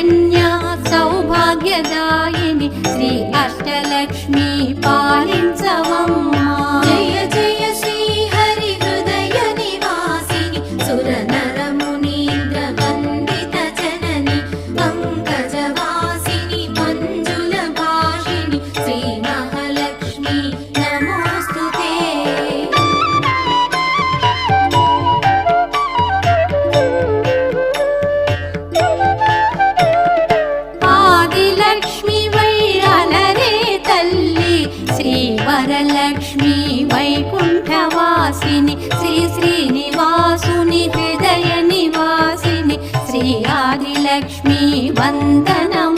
కన్యా సౌభాగ్యదాయిని శ్రీ అష్టలక్ష్మి పాలించవమ్మా. జయ జయ శ్రీ హరి హృదయ నివాసిని సుర నర మునీంద్ర వందిత జనని పంకజవాసిని మంజుల భాషిని శ్రీ మహాలక్ష్మి నమోస్తుతే. ఆదిలక్ష్మి వై అలరే తల్లి శ్రీ వరలక్ష్మి వైకుంఠవాసిని శ్రీ శ్రీనివాసుని హృదయ నివాసిని శ్రీ ఆదిలక్ష్మి వందనం.